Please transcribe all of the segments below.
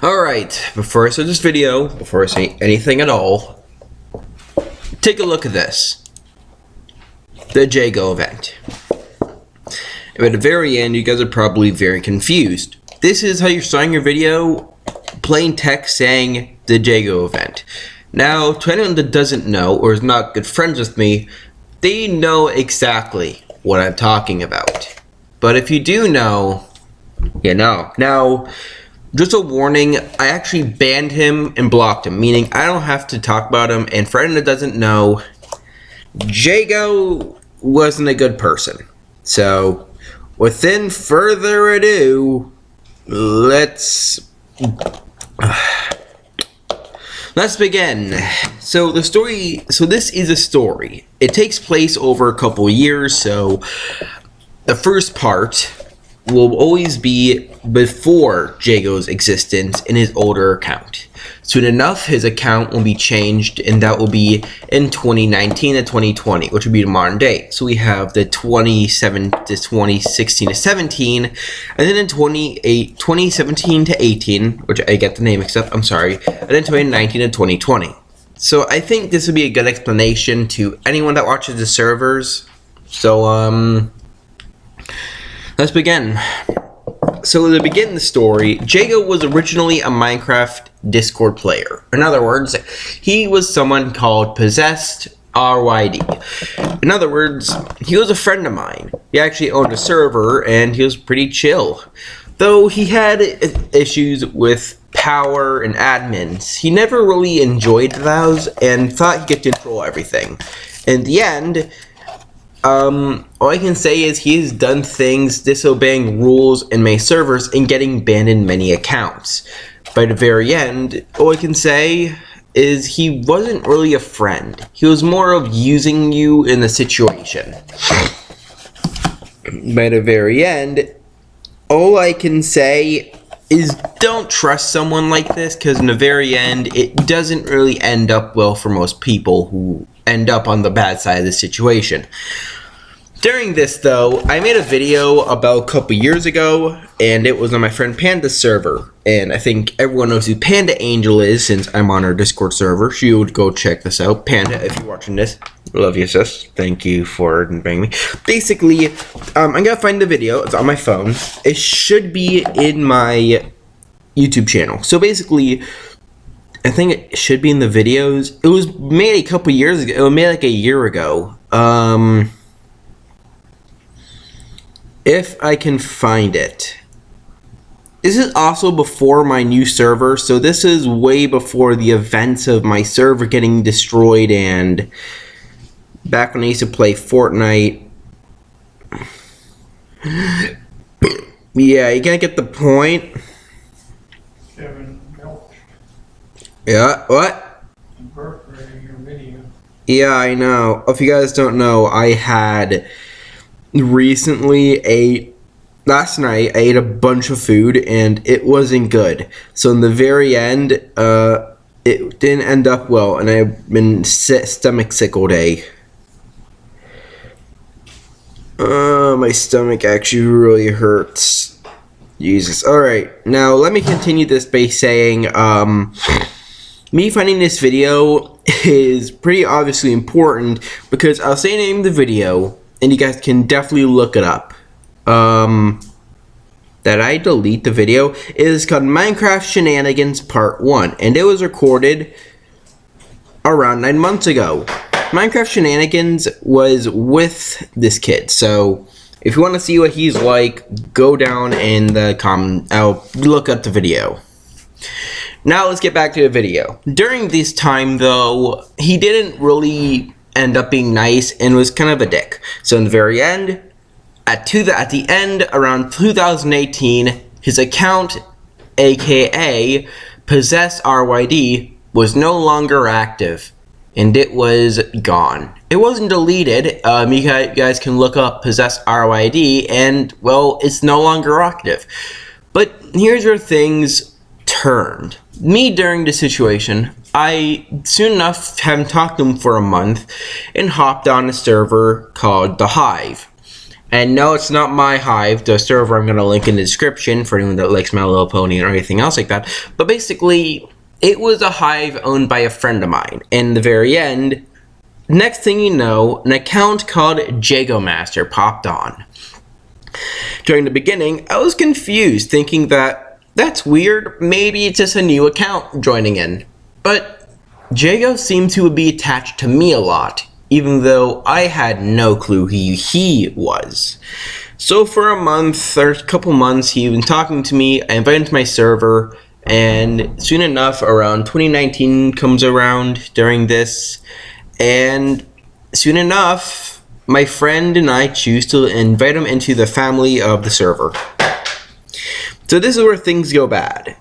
Alright, before I start this video, before I say anything at all, take a look at this. The Jago event. And at the very end, you guys are probably very confused. This is how you're starting your video, plain text saying the Jago event. Now, to anyone that doesn't know, or is not good friends with me, they know exactly what I'm talking about. But if you do know, you know. Now, just a warning, I actually banned him and blocked him, meaning I don't have to talk about him. And for anyone that doesn't know, Jago wasn't a good person. So, without further ado, let's begin. So this is a story. It takes place over a couple years, so the first part will always be before Jago's existence in his older account. Soon enough, his account will be changed, and that will be in 2019 to 2020, which would be the modern day. So we have the 2016 to 17, and then in 2017 to 18, which I get the name mixed up, I'm sorry, and then 2019 to 2020. So I think this would be a good explanation to anyone that watches the servers. So, let's begin. So to begin the story, Jago was originally a Minecraft Discord player. In other words, he was someone called Possessed RYD. In other words, he was a friend of mine. He actually owned a server and he was pretty chill. Though he had issues with power and admins, he never really enjoyed those and thought he could control everything. In the end, all I can say is he has done things disobeying rules in many servers and getting banned in many accounts. By the very end, all I can say is he wasn't really a friend. He was more of using you in the situation. By the very end, all I can say is don't trust someone like this, because in the very end, it doesn't really end up well for most people who end up on the bad side of the situation. During this, though, I made a video about a couple years ago, and it was on my friend Panda's server. And I think everyone knows who Panda Angel is, since I'm on her Discord server. She would go check this out. Panda, if you're watching this, love you, sis. Thank you for inviting me. Basically, I'm gonna find the video. It's on my phone. It should be in my YouTube channel. So basically, I think it should be in the videos. It was made a couple years ago. It was made like a year ago. If I can find it. This is also before my new server, so this is way before the events of my server getting destroyed and back when I used to play Fortnite. Yeah, you can't get the point. Kevin, no. Yeah, what? Your video. Yeah, I know. If you guys don't know, I had last night I ate a bunch of food and it wasn't good. So in the very end, it didn't end up well, and I've been stomach sick all day. My stomach actually really hurts. Jesus. Alright, now let me continue this by saying, me finding this video is pretty obviously important because I'll say the name of the video, and you guys can definitely look it up. That I delete the video. It is called Minecraft Shenanigans Part 1, and it was recorded around 9 months ago. Minecraft Shenanigans was with this kid, so if you want to see what he's like, go down in the comment. I'll look up the video. Now let's get back to the video. During this time, though, he didn't really end up being nice and was kind of a dick. So in the very end, at the end around 2018, his account, aka Possessed RYD, was no longer active, and it was gone. It wasn't deleted. You guys can look up Possessed RYD, and well, it's no longer active. But here's where things turned. Me during the situation, I soon enough haven't talked to him for a month and hopped on a server called the Hive. And no, it's not my hive, the server I'm going to link in the description for anyone that likes My Little Pony or anything else like that. But basically, it was a hive owned by a friend of mine. In the very end, next thing you know, an account called Jagomaster popped on. During the beginning, I was confused, thinking that's weird, maybe it's just a new account joining in. But Jago seemed to be attached to me a lot, even though I had no clue who he was. So for a month or a couple months, he was talking to me. I invited him to my server, and soon enough, around 2019 comes around during this, and soon enough, my friend and I choose to invite him into the family of the server. So this is where things go bad.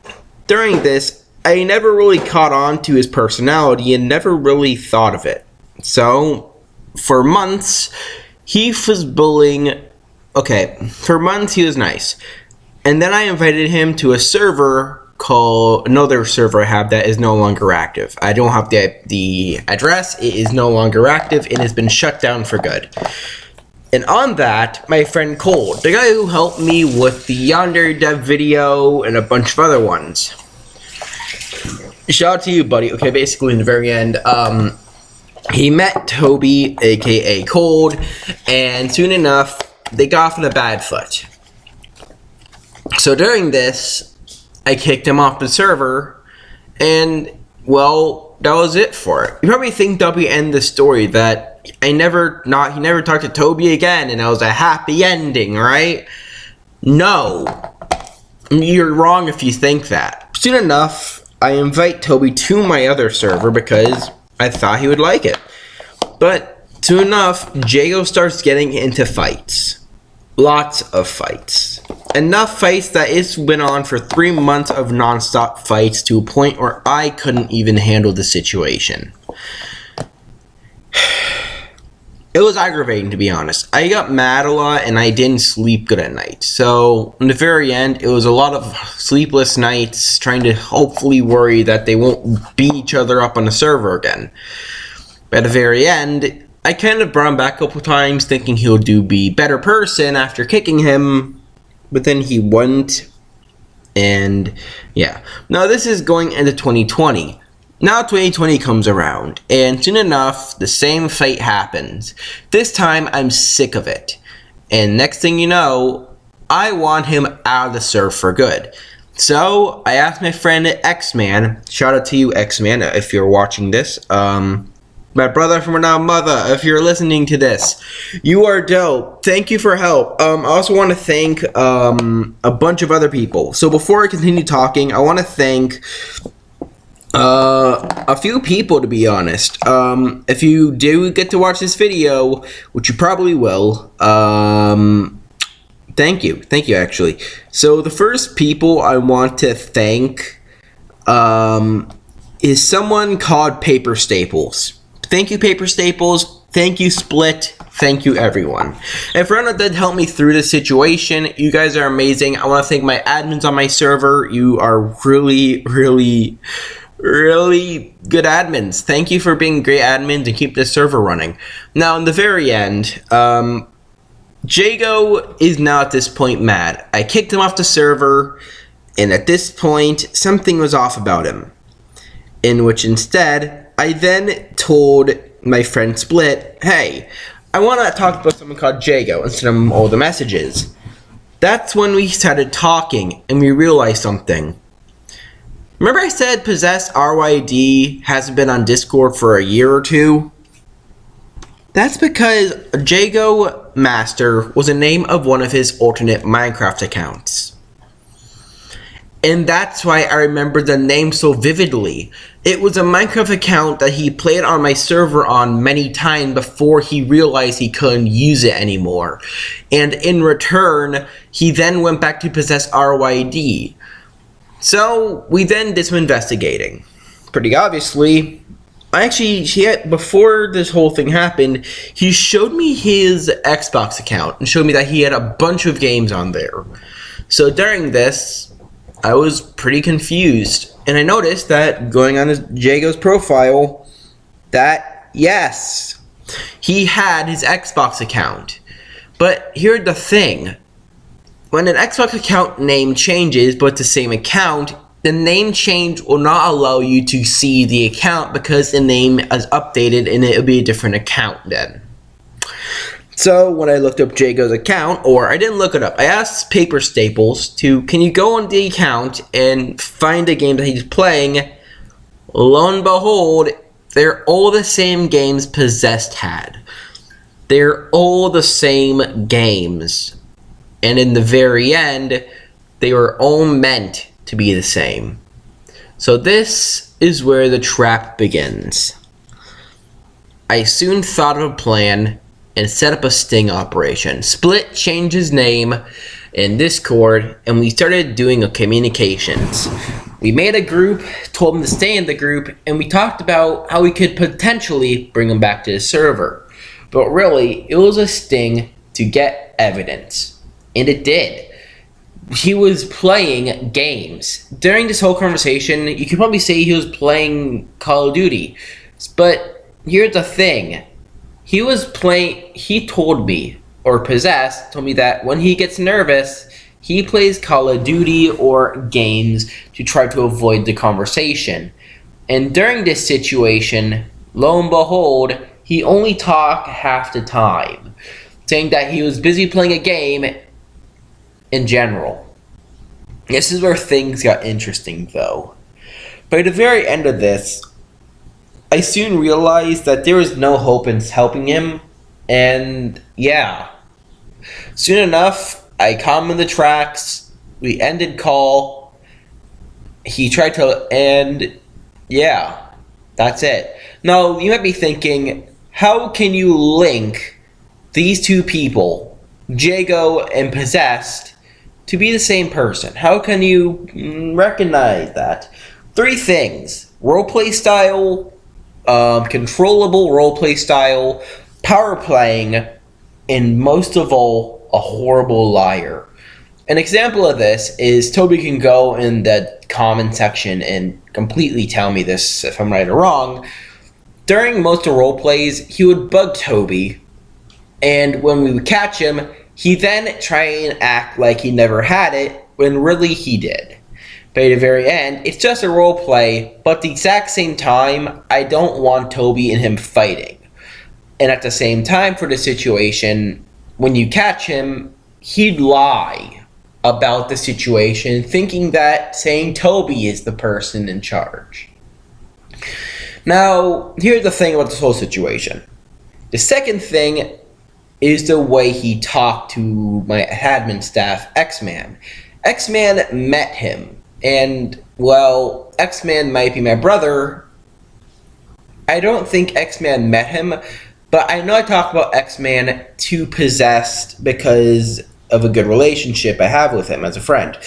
During this, I never really caught on to his personality and never really thought of it. So, for months, he was bullying. Okay, for months he was nice. And then I invited him to a server called, another server I have that is no longer active. I don't have the address, it is no longer active, it has been shut down for good. And on that, my friend Cole, the guy who helped me with the Yonder Dev video and a bunch of other ones. Shout out to you, buddy. Okay, basically in the very end, he met Toby, aka Cold, and soon enough, they got off on a bad foot. So during this, I kicked him off the server, and, well, that was it for it. You probably think that'll be end the story, that he never talked to Toby again, and it was a happy ending, right? No. You're wrong if you think that. Soon enough, I invite Toby to my other server because I thought he would like it. But soon enough, Jago starts getting into fights. Lots of fights. Enough fights that it's went on for 3 months of non-stop fights to a point where I couldn't even handle the situation. It was aggravating, to be honest. I got mad a lot and I didn't sleep good at night. So, in the very end, it was a lot of sleepless nights trying to hopefully worry that they won't beat each other up on the server again. But at the very end, I kind of brought him back a couple times thinking he'll be a better person after kicking him. But then he wouldn't. And yeah. Now this is going into 2020. Now 2020 comes around, and soon enough, the same fate happens. This time, I'm sick of it. And next thing you know, I want him out of the server for good. So, I asked my friend X-Man, shout out to you X-Man if you're watching this, my brother from another mother, if you're listening to this, you are dope. Thank you for help. I also want to thank a bunch of other people. So before I continue talking, I want to thank a few people, to be honest. If you do get to watch this video, which you probably will, thank you actually. So the first people I want to thank is someone called Paper Staples. Thank you, Paper Staples. Thank you, Split. Thank you, everyone. And for anyone that helped me through this situation, you guys are amazing. I want to thank my admins on my server. You are really, really, really good admins. Thank you for being great admins and keep this server running. Now, in the very end, Jago is now at this point mad. I kicked him off the server, and at this point, something was off about him. In which instead, I then told my friend Split, hey, I want to talk about someone called Jago instead of all the messages. That's when we started talking, and we realized something. Remember I said Possess RYD hasn't been on Discord for a year or two? That's because Jagomaster was the name of one of his alternate Minecraft accounts. And that's why I remember the name so vividly. It was a Minecraft account that he played on my server on many times before he realized he couldn't use it anymore. And in return, he then went back to Possess RYD. So, we then did some investigating. Pretty obviously, before this whole thing happened, he showed me his Xbox account and showed me that he had a bunch of games on there. So during this, I was pretty confused. And I noticed that going on Jago's profile, that yes, he had his Xbox account. But here's the thing. When an Xbox account name changes, but it's the same account, the name change will not allow you to see the account because the name is updated and it'll be a different account then. So when I looked up Jago's account, or I didn't look it up, I asked Paper Staples can you go on the account and find the game that he's playing? Lo and behold, they're all the same games Possessed had. They're all the same games. And in the very end, they were all meant to be the same. So this is where the trap begins. I soon thought of a plan and set up a sting operation. Split changed his name in Discord, and we started doing communications. We made a group, told him to stay in the group, and we talked about how we could potentially bring him back to the server. But really, it was a sting to get evidence. And it did. He was playing games. During this whole conversation, you could probably say he was playing Call of Duty. But here's the thing. He told me, or Possessed told me that when he gets nervous, he plays Call of Duty or games to try to avoid the conversation. And during this situation, lo and behold, he only talked half the time, saying that he was busy playing a game in general. This is where things got interesting though. By the very end of this, I soon realized that there was no hope in helping him, and yeah. Soon enough, I caught him in the tracks, we ended call, he tried to, and yeah, that's it. Now, you might be thinking, how can you link these two people, Jago and Possessed, to be the same person? How can you recognize that? 3 things. Roleplay style, controllable roleplay style, power playing, and most of all, a horrible liar. An example of this is Toby can go in the comment section and completely tell me this if I'm right or wrong. During most of role plays, he would bug Toby, and when we would catch him, he then try and act like he never had it, when really he did. By the very end, it's just a role play, but at the exact same time, I don't want Toby and him fighting. And at the same time for the situation, when you catch him, he'd lie about the situation, thinking that saying Toby is the person in charge. Now, here's the thing about this whole situation. The second thing is the way he talked to my admin staff, X-Man. X-Man met him, and, well, X-Man might be my brother. I don't think X-Man met him, but I know I talked about X-Man to Possessed because of a good relationship I have with him as a friend.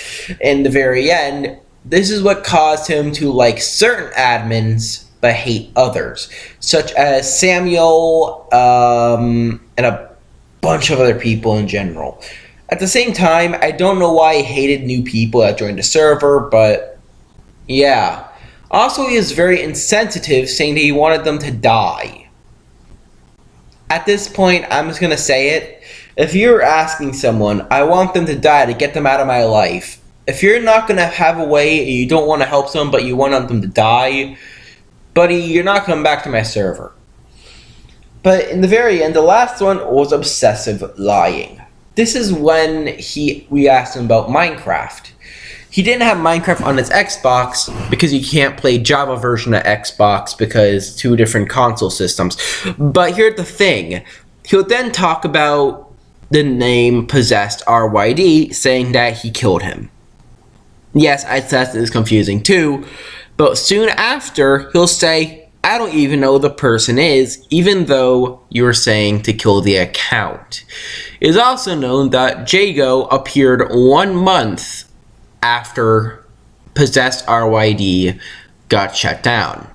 In the very end, this is what caused him to like certain admins but hate others, such as Samuel and a bunch of other people in general. At the same time, I don't know why he hated new people that joined the server, but yeah. Also, he is very insensitive, saying that he wanted them to die. At this point, I'm just going to say it. If you're asking someone, I want them to die to get them out of my life. If you're not going to have a way, you don't want to help someone, but you want them to die, buddy, you're not coming back to my server. But in the very end, the last one was obsessive lying. This is when we asked him about Minecraft. He didn't have Minecraft on his Xbox because you can't play Java version of Xbox because 2 different console systems. But here's the thing. He'll then talk about the name Possessed RYD, saying that he killed him. Yes, I said this is confusing too, but soon after, he'll say, I don't even know who the person is, even though you're saying to kill the account. It is also known that Jago appeared 1 month after Possessed RYD got shut down.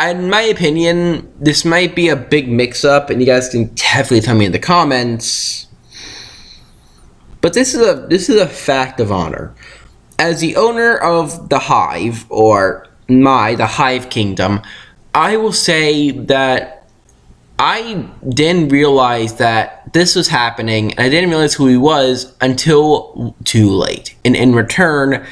In my opinion, this might be a big mix-up, and you guys can definitely tell me in the comments. But this is a fact of honor. As the owner of the Hive, or the Hive Kingdom, I will say that I didn't realize that this was happening, and I didn't realize who he was until too late. And in return,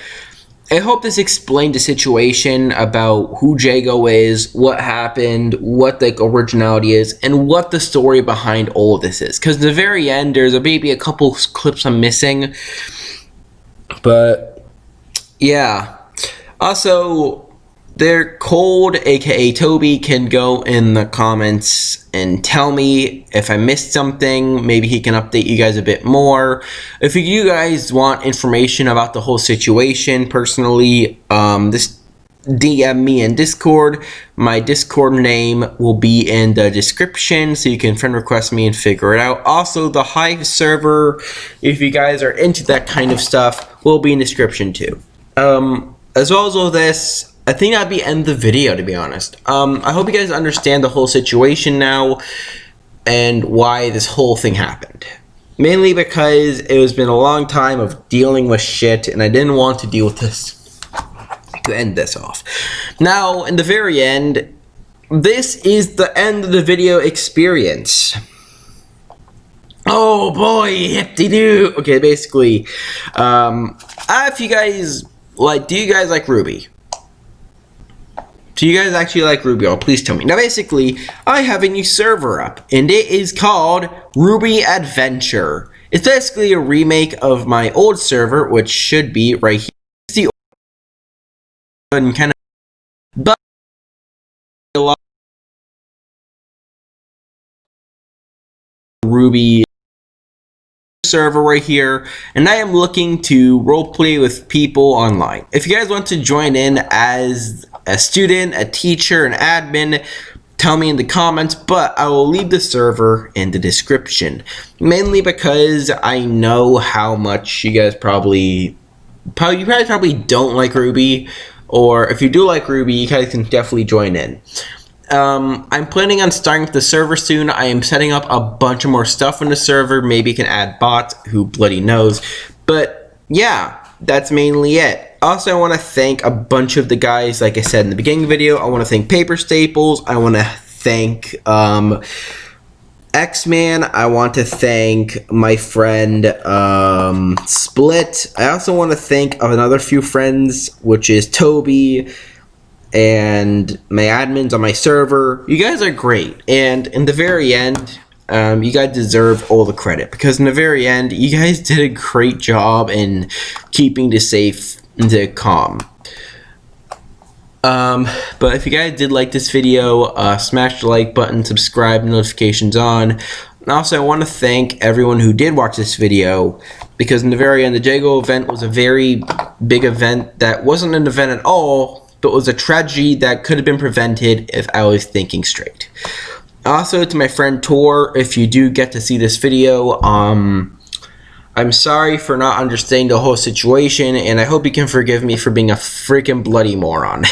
I hope this explained the situation about who Jago is, what happened, what the originality is, and what the story behind all of this is. Because in the very end, there's maybe a couple clips I'm missing. But, yeah. Also, they're cold, aka Toby, can go in the comments and tell me if I missed something. Maybe he can update you guys a bit more. If you guys want information about the whole situation personally, this DM me in Discord. My Discord name will be in the description, so you can friend request me and figure it out. Also, the Hive server, if you guys are into that kind of stuff, will be in the description too. As well as all this, I think that'd be the end of the video, to be honest. I hope you guys understand the whole situation now and why this whole thing happened. Mainly because it has been a long time of dealing with shit, and I didn't want to deal with this to end this off. Now, in the very end, this is the end of the video experience. Oh boy, hip-de-doo. Okay, basically, if you guys like, do you guys like Ruby? Do you guys actually like Ruby? Oh, please tell me. Now, basically, I have a new server up, and it is called Ruby Adventure. It's basically a remake of my old server, which should be right here. It's the old kind of, but a lot of Ruby server right here, and I am looking to roleplay with people online. If you guys want to join in as a student, a teacher, an admin, tell me in the comments, but I will leave the server in the description. Mainly because I know how much you guys probably don't like Ruby, or if you do like Ruby, you guys can definitely join in. I'm planning on starting the server soon. I am setting up a bunch of more stuff in the server. Maybe you can add bots, who bloody knows. But yeah, that's mainly it. Also, I want to thank a bunch of the guys, like I said in the beginning of the video. I want to thank Paper Staples. I want to thank X-Man. I want to thank my friend Split. I also want to thank another few friends, which is Toby and my admins on my server. You guys are great, and in the very end, you guys deserve all the credit, because in the very end, you guys did a great job in keeping the safe and the calm. But if you guys did like this video, smash the like button, subscribe, notifications on. And also, I want to thank everyone who did watch this video, because in the very end, the Jago event was a very big event that wasn't an event at all, but was a tragedy that could have been prevented if I was thinking straight. Also, to my friend Tor, if you do get to see this video, I'm sorry for not understanding the whole situation, and I hope you can forgive me for being a freaking bloody moron.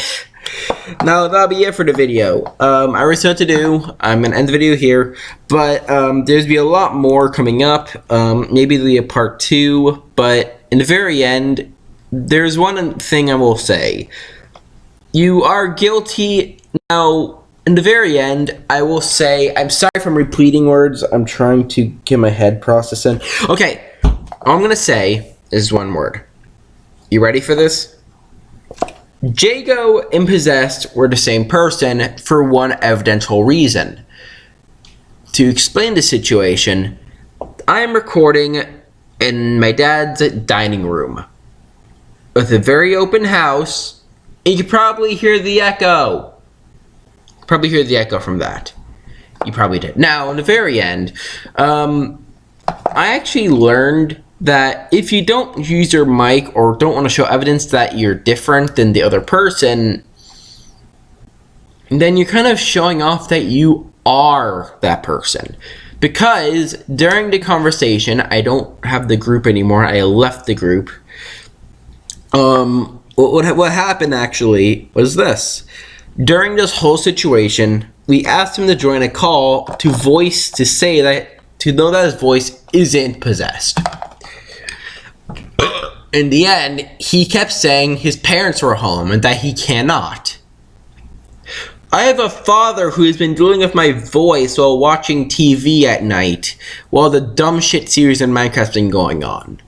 Now, that'll be it for the video. I already know what to do. I'm going to end the video here, but there's be a lot more coming up. Maybe there'll be a part 2, but in the very end, there's one thing I will say. You are guilty. Now, in the very end, I will say, I'm sorry if I'm repeating words. I'm trying to get my head processing. Okay, all I'm going to say is one word. You ready for this? Jago and Possessed were the same person for one evidential reason. To explain the situation, I am recording in my dad's dining room with a very open house. You can probably hear the echo. Probably hear the echo from that. You probably did. Now, in the very end, I actually learned that if you don't use your mic or don't want to show evidence that you're different than the other person, then you're kind of showing off that you are that person. Because during the conversation, I don't have the group anymore. I left the group. What happened actually was this. During this whole situation, we asked him to join a call to say that, to know that his voice isn't possessed. In the end, he kept saying his parents were home and that he cannot. I have a father who has been dealing with my voice while watching TV at night while the dumb shit series in Minecraft has been going on.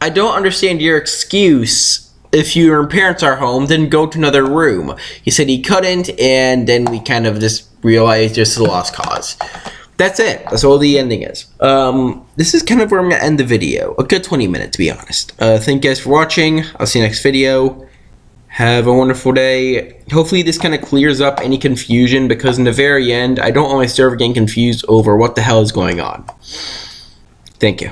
I don't understand your excuse. If your parents are home, then go to another room. He said he couldn't, and then we kind of just realized just a lost cause. That's it. That's all the ending is. This is kind of where I'm going to end the video. A good 20 minutes, to be honest. Thank you guys for watching. I'll see you next video. Have a wonderful day. Hopefully this kind of clears up any confusion, because in the very end, I don't want my server getting confused over what the hell is going on. Thank you.